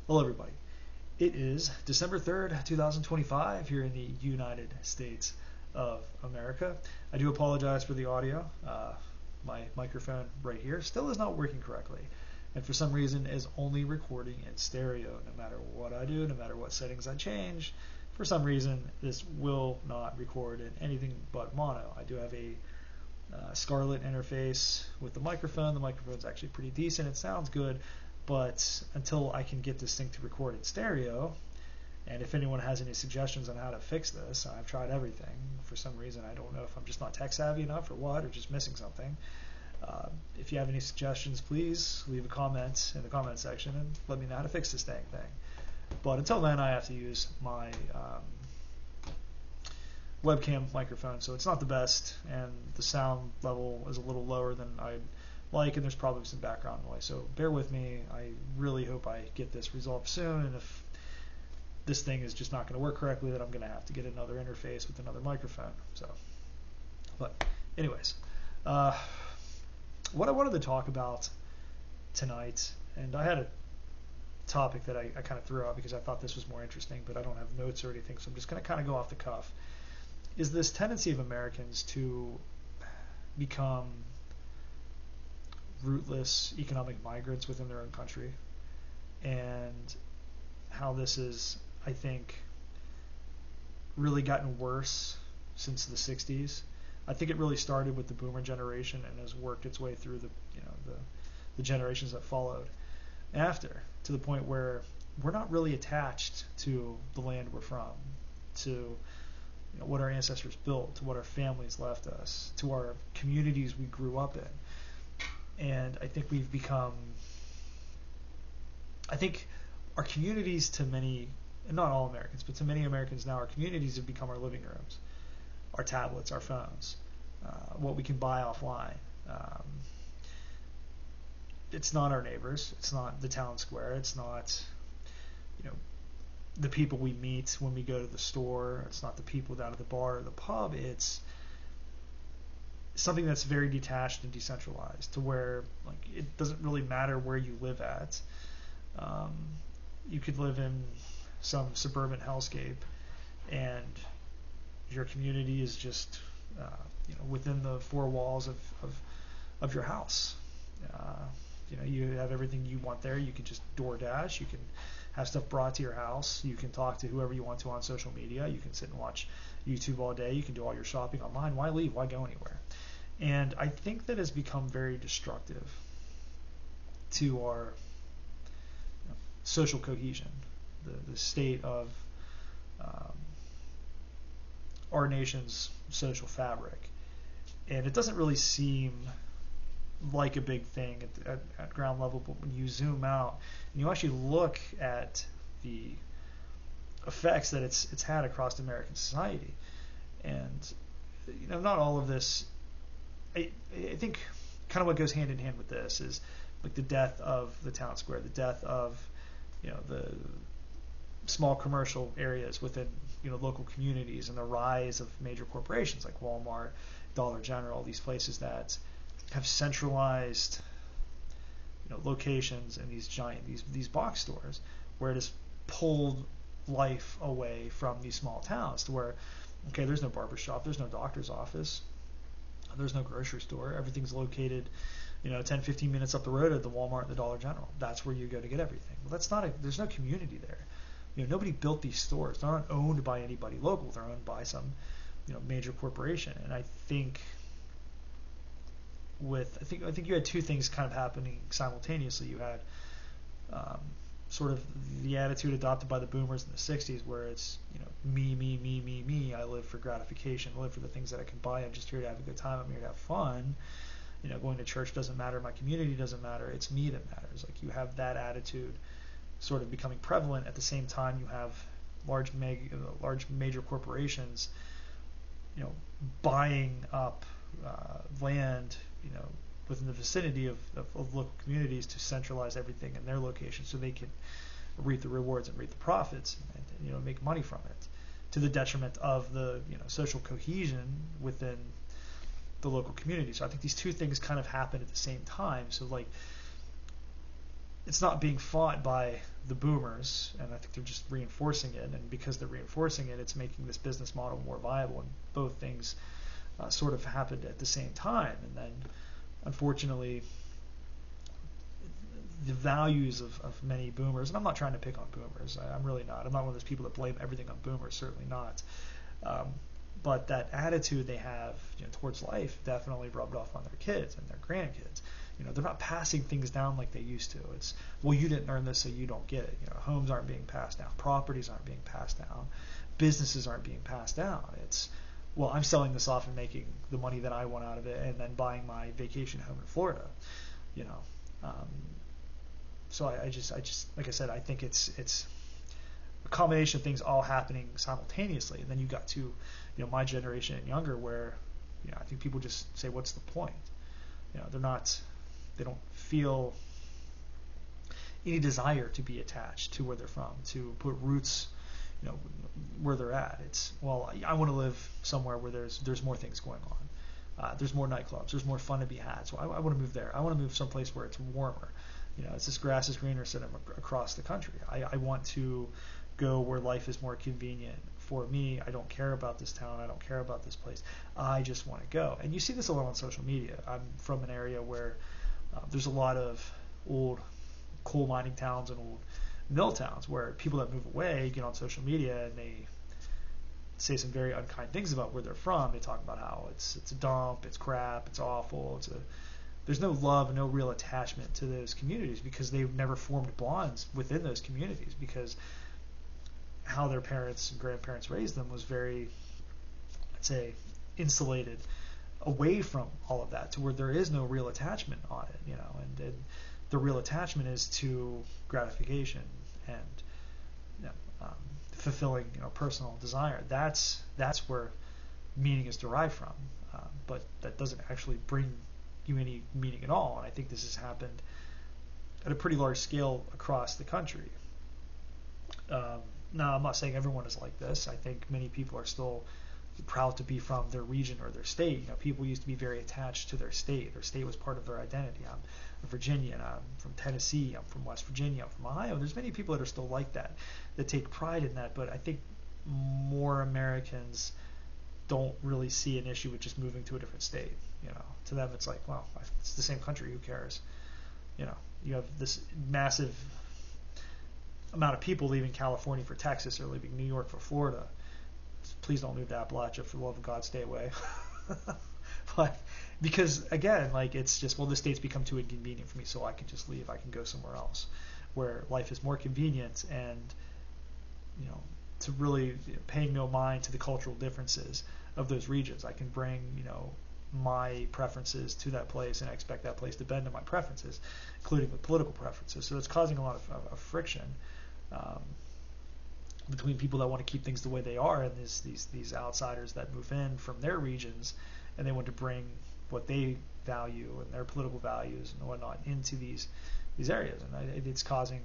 Hello, everybody. It is December 3rd, 2025, here in the United States of America. I do apologize for the audio. My microphone right here still is not working correctly, and for some reason is only recording in stereo. No matter what I do, no matter what settings I change, for some reason this will not record in anything but mono. I do have a Scarlett interface with the microphone. The microphone's actually pretty decent. It sounds good. But until I can get this thing to record in stereo, and if anyone has any suggestions on how to fix this, I've tried everything. For some reason, I don't know if I'm just not tech savvy enough or what, or just missing something. If you have any suggestions, please leave a comment in the comment section and let me know how to fix this dang thing. But until then, I have to use my webcam microphone, so it's not the best, and the sound level is a little lower than I'd like, and there's probably some background noise, so bear with me. I really hope I get this resolved soon, and if this thing is just not going to work correctly, then I'm going to have to get another interface with another microphone. But anyways, what I wanted to talk about tonight, and I had a topic that I kind of threw out because I thought this was more interesting, but I don't have notes or anything, so I'm just going to kind of go off the cuff, is this tendency of Americans to become rootless economic migrants within their own country, and how this is, I think, really gotten worse since the 60s. I think it really started with the boomer generation and has worked its way through the generations that followed after, to the point where we're not really attached to the land we're from, to what our ancestors built, to what our families left us, to our communities we grew up in. And I think we've become, I think our communities, to many, and not all Americans, but to many Americans now, our communities have become our living rooms, our tablets, our phones, what we can buy offline. It's not our neighbors. It's not the town square. It's not, the people we meet when we go to the store. It's not the people down at the bar or the pub. It's something that's very detached and decentralized, to where it doesn't really matter where you live at. You could live in some suburban hellscape, and your community is just within the four walls of your house. You have everything you want there. You can just DoorDash. You can have stuff brought to your house. You can talk to whoever you want to on social media. You can sit and watch YouTube all day. You can do all your shopping online. Why leave? Why go anywhere? And I think that has become very destructive to our social cohesion, the state of our nation's social fabric. And it doesn't really seem like a big thing at ground level, but when you zoom out and you actually look at the effects that it's had across American society, and not all of this, I think kind of what goes hand in hand with this is like the death of the town square, the death of the small commercial areas within local communities, and the rise of major corporations like Walmart, Dollar General, these places that have centralized locations in these giant these box stores, where it has pulled life away from these small towns, to where there's no barber shop, there's no doctor's office, there's no grocery store. Everything's located 10-15 minutes up the road at the Walmart and the Dollar General. That's where you go to get everything. Well, there's no community there. Nobody built these stores. They're not owned by anybody local. They're owned by some major corporation. And I think I think you had two things kind of happening simultaneously. You had sort of the attitude adopted by the boomers in the 60s, where it's me. I live for gratification. I live for the things that I can buy. I'm just here to have a good time. I'm here to have fun. Going to church doesn't matter. My community doesn't matter. It's me that matters. Like, you have that attitude sort of becoming prevalent. At the same time, you have large major corporations buying up land within the vicinity of local communities to centralize everything in their location, so they can reap the rewards and reap the profits, and make money from it, to the detriment of the social cohesion within the local community. So I think these two things kind of happen at the same time. So it's not being fought by the boomers, and I think they're just reinforcing it. And because they're reinforcing it, it's making this business model more viable. And both things sort of happened at the same time. And then, unfortunately, the values of many boomers, and I'm not trying to pick on boomers. I'm really not. I'm not one of those people that blame everything on boomers. Certainly not. But that attitude they have, towards life definitely rubbed off on their kids and their grandkids. They're not passing things down like they used to. It's, well, you didn't earn this, so you don't get it. Homes aren't being passed down, properties aren't being passed down, businesses aren't being passed down. It's, well, I'm selling this off and making the money that I want out of it, and then buying my vacation home in Florida. So I just like I said, I think it's a combination of things all happening simultaneously. And then you got to my generation and younger, where I think people just say, what's the point? They don't feel any desire to be attached to where they're from, to put roots where they're at. It's, well, I want to live somewhere where there's more things going on. There's more nightclubs. There's more fun to be had. So I want to move there. I want to move someplace where it's warmer. It's this grass is greener syndrome across the country. I want to go where life is more convenient for me. I don't care about this town. I don't care about this place. I just want to go. And you see this a lot on social media. I'm from an area where there's a lot of old coal mining towns and old mill towns where people that move away get on social media and they say some very unkind things about where they're from. They talk about how it's a dump, it's crap, it's awful, there's no love and no real attachment to those communities because they've never formed bonds within those communities, because how their parents and grandparents raised them was very, I'd say, insulated away from all of that, to where there is no real attachment on it, and the real attachment is to gratification and fulfilling personal desire. That's where meaning is derived from, but that doesn't actually bring you any meaning at all. And I think this has happened at a pretty large scale across the country. Now, I'm not saying everyone is like this. I think many people are still proud to be from their region or their state. People used to be very attached to their state. Their state was part of their identity. I'm a Virginian. I'm from Tennessee. I'm from West Virginia. I'm from Ohio. There's many people that are still like that take pride in that. But I think more Americans don't really see an issue with just moving to a different state. To them, it's like, well, it's the same country. Who cares? You have this massive amount of people leaving California for Texas or leaving New York for Florida. Please don't move to Appalachia. For the love of God, stay away. But because, again, it's just, well, the state's become too inconvenient for me, so I can just leave. I can go somewhere else where life is more convenient, and to really paying no mind to the cultural differences of those regions. I can bring my preferences to that place, and I expect that place to bend to my preferences, including with political preferences. So it's causing a lot of friction between people that want to keep things the way they are, and these outsiders that move in from their regions, and they want to bring what they value and their political values and whatnot into these areas, and it's causing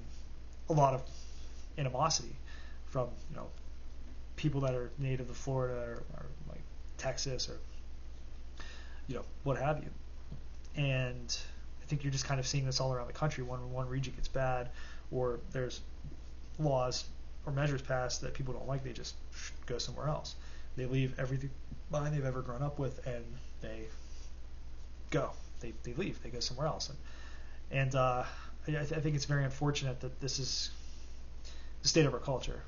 a lot of animosity from people that are native to Florida or like Texas or what have you. And I think you're just kind of seeing this all around the country. When one region gets bad, or there's laws or measures passed that people don't like, they just go somewhere else. They leave everything behind they've ever grown up with, and they go. They leave. They go somewhere else. And I think it's very unfortunate that this is the state of our culture.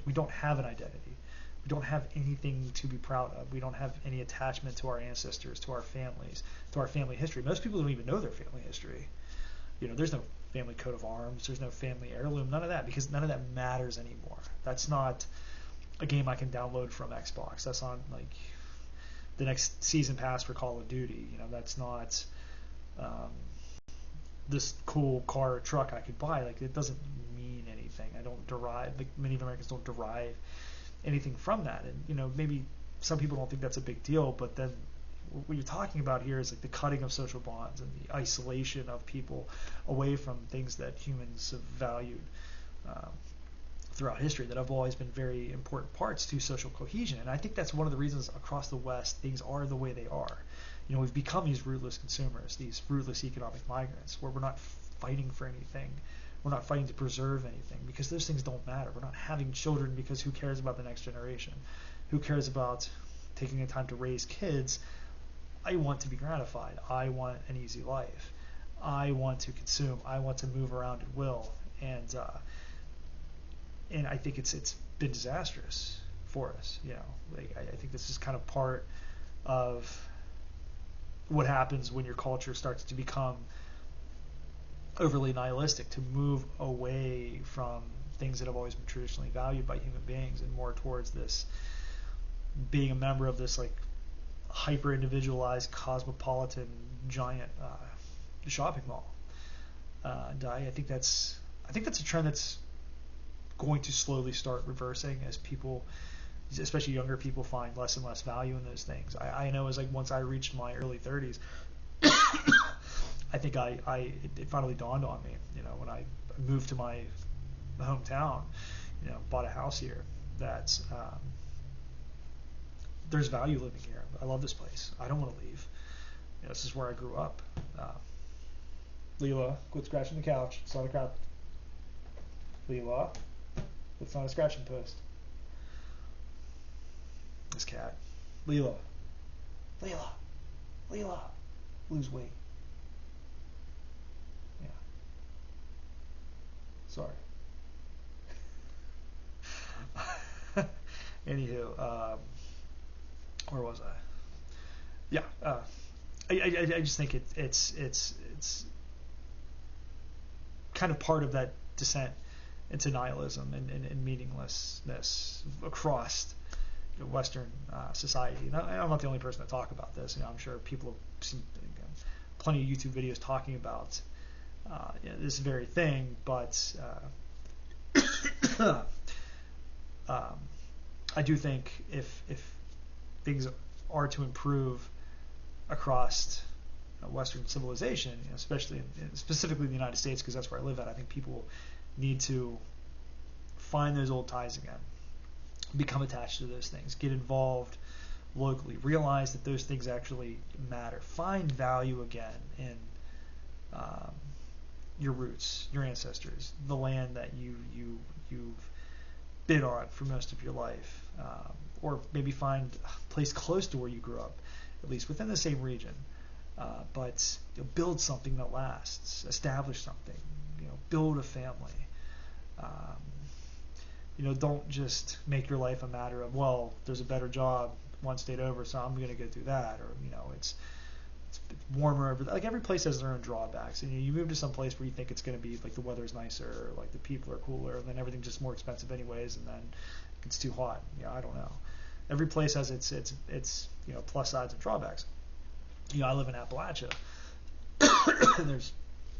We don't have an identity. We don't have anything to be proud of. We don't have any attachment to our ancestors, to our families, to our family history. Most people don't even know their family history. There's no family coat of arms. There's no family heirloom. None of that, because none of that matters anymore. That's not a game I can download from Xbox. That's not like the next season pass for Call of Duty. That's not this cool car or truck I could buy. It doesn't mean anything. I don't derive, many Americans don't derive anything from that. And maybe some people don't think that's a big deal, but then what you're talking about here is the cutting of social bonds and the isolation of people away from things that humans have valued throughout history, that have always been very important parts to social cohesion. And I think that's one of the reasons across the West things are the way they are. We've become these rootless consumers, these rootless economic migrants, where we're not fighting for anything. We're not fighting to preserve anything, because those things don't matter. We're not having children because who cares about the next generation? Who cares about taking the time to raise kids? I want to be gratified. I want an easy life. I want to consume. I want to move around at will. And I think it's been disastrous for us. I think this is kind of part of what happens when your culture starts to become overly nihilistic, to move away from things that have always been traditionally valued by human beings and more towards this being a member of this like hyper individualized cosmopolitan giant shopping mall. And I think that's a trend that's going to slowly start reversing as people, especially younger people, find less and less value in those things. I know as like once I reached my early 30s, I think it finally dawned on me, when I moved to my hometown, bought a house here, that there's value living here. I love this place. I don't want to leave. This is where I grew up. Leela, quit scratching the couch. It's not a crap. Leela, it's not a scratching post. This cat. Leela, lose weight. Yeah. Sorry. Anywho, where was I? Yeah. I just think it's kind of part of that descent into nihilism and meaninglessness across Western society. And I'm not the only person to talk about this. I'm sure people have seen plenty of YouTube videos talking about this very thing, but I do think if things are to improve across Western civilization, specifically the United States, because that's where I live at, I think people need to find those old ties again, become attached to those things, get involved locally, realize that those things actually matter, find value again in your roots, your ancestors, the land that you've been on for most of your life, or maybe find a place close to where you grew up, at least within the same region, but build something that lasts, establish something, build a family. Don't just make your life a matter of, well, there's a better job one state over, so I'm going to go do that, or it's warmer over there. Like every place has their own drawbacks, and you move to some place where you think it's going to be like the weather's nicer, or like the people are cooler, and then everything's just more expensive anyways, and then it's too hot. I don't know. Every place has its plus sides and drawbacks. I live in Appalachia, and there's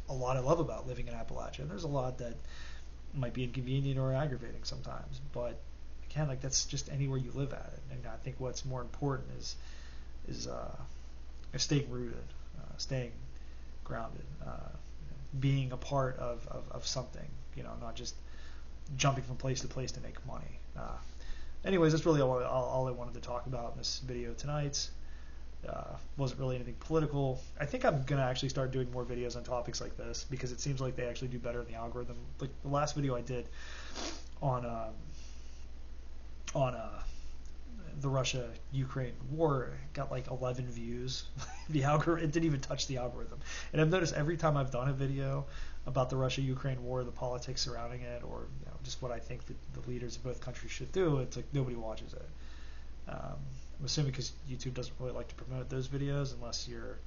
a lot I love about living in Appalachia, and there's a lot that might be inconvenient or aggravating sometimes, but again, like that's just anywhere you live at it. And I think what's more important is staying rooted, staying grounded, being a part of something, not just jumping from place to place to make money. Anyways, that's really all I wanted to talk about in this video tonight. Wasn't really anything political. I think I'm going to actually start doing more videos on topics like this, because it seems like they actually do better in the algorithm. Like the last video I did on the Russia-Ukraine war got like 11 views. The algorithm, it didn't even touch the algorithm. And I've noticed every time I've done a video about the Russia-Ukraine war, the politics surrounding it, or just what I think that the leaders of both countries should do, it's like nobody watches it. I'm assuming because YouTube doesn't really like to promote those videos unless you're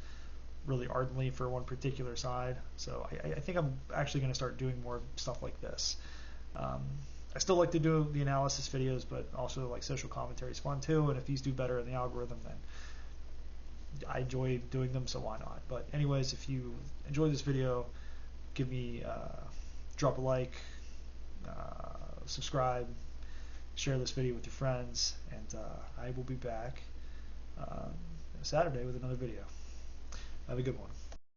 really ardently for one particular side. So I think I'm actually going to start doing more stuff like this. I still like to do the analysis videos, but also like social commentary is fun too. And if these do better in the algorithm, then I enjoy doing them, so why not? But anyways, if you enjoyed this video, give me drop a like, subscribe, share this video with your friends, and I will be back Saturday with another video. Have a good one.